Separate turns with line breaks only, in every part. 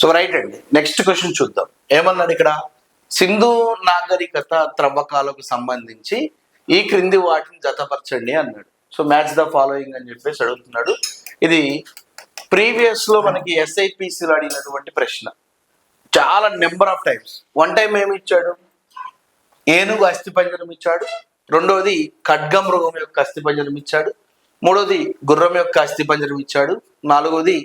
So right అండి, next question చూద్దాం. ఏమన్నాడు ఇక్కడ? సింధు నాగరికత త్రవ్వకాలకు సంబంధించి ఈ క్రింది వాటిని జతపరచండి అన్నాడు. సో మ్యాచ్ ద ఫాలోయింగ్ అని చెప్పేసి అడుగుతున్నాడు. ఇది ప్రీవియస్ లో మనకి ఎస్ఐపిసిలో అడిగినటువంటి ప్రశ్న. చాలా number of times. One time ఏమి ఇచ్చాడు? ఏనుగు అస్థిపంజరం ఇచ్చాడు. రెండవది ఖడ్గమృగం యొక్క అస్థిపంజరం ఇచ్చాడు. మూడవది గుర్రం యొక్క అస్థిపంజరం ఇచ్చాడు. నాలుగవది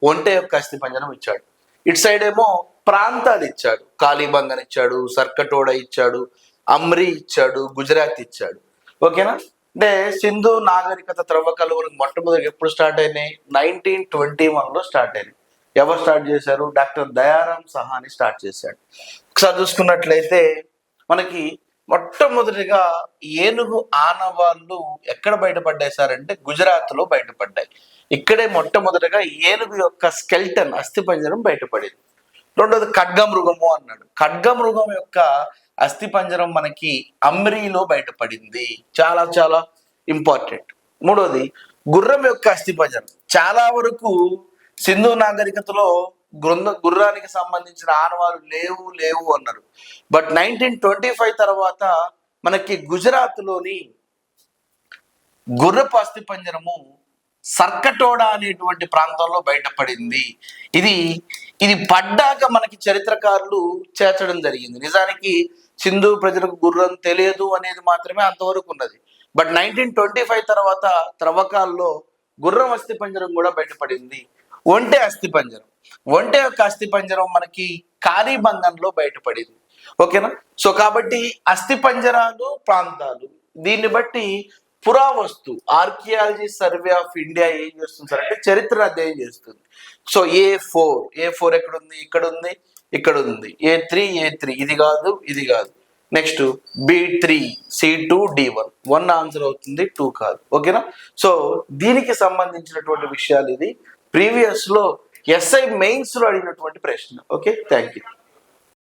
ఒంటె యొక్క అస్థిపంజరం ఇచ్చాడు. ఇటు సైడ్ ఏమో ప్రాంతాలు ఇచ్చాడు. కాళీబంగన్ ఇచ్చాడు, సర్కటోడా ఇచ్చాడు, అమ్రి ఇచ్చాడు, గుజరాత్ ఇచ్చాడు. ఓకేనా? అంటే సింధు నాగరికత త్రవ్వకాలు మొట్టమొదటి ఎప్పుడు స్టార్ట్ అయినాయి? 1921లో స్టార్ట్ అయినాయి. ఎవరు స్టార్ట్ చేశారు? డాక్టర్ దయారాం సహాని స్టార్ట్ చేశాడు. ఒకసారి చూసుకున్నట్లయితే మనకి మొట్టమొదటిగా ఏనుగు ఆనవాళ్ళు ఎక్కడ బయటపడ్డాయి సార్ అంటే గుజరాత్ లో బయటపడ్డాయి. ఇక్కడే మొట్టమొదటిగా ఏనుగు యొక్క స్కెల్టన్ అస్థిపంజరం బయటపడింది. రెండోది ఖడ్గమృగము అన్నాడు. ఖడ్గమృగం యొక్క అస్థిపంజరం మనకి అమ్రీలో బయటపడింది. చాలా చాలా ఇంపార్టెంట్. మూడోది గుర్రం యొక్క అస్థిపంజరం. చాలా వరకు సింధు నాగరికతలో గుర్రానికి సంబంధించిన ఆనవాలు లేవు అన్నారు. బట్ 1925 తర్వాత మనకి గుజరాత్ లోని గుర్రపు అస్థిపంజరము సర్కటోడా అనేటువంటి ప్రాంతంలో బయటపడింది. ఇది పడ్డాక మనకి చరిత్రకారులు చేర్చడం జరిగింది. నిజానికి సింధు ప్రజలకు గుర్రం తెలియదు అనేది మాత్రమే అంతవరకు ఉన్నది. బట్ 1925 తర్వాత త్రవ్వకాల్లో గుర్రం అస్థిపంజరం కూడా బయటపడింది. ఒంటె అస్థిపంజరం, ఒంటె యొక్క అస్థిపంజరం మనకి కాళీబంగన్లో బయటపడింది. ఓకేనా? సో కాబట్టి అస్థిపంజరాలు, ప్రాంతాలు, దీన్ని బట్టి పురావస్తు ఆర్కియాలజీ సర్వే ఆఫ్ ఇండియా ఏం చేస్తుంది సార్ అంటే చరిత్ర అధ్యయనం చేస్తుంది. సో A4 ఎక్కడుంది? ఇక్కడ ఉంది. A3 ఇది కాదు. Next B3 C2 D1. 1 answer అవుతుంది, 2 కాదు. ఓకేనా? సో దీనికి సంబంధించినటువంటి విషయాలు ఇది ప్రీవియస్ లో ఎస్ఐ మెయిన్స్ లో అడిగినటువంటి ప్రశ్న. Okay, thank you.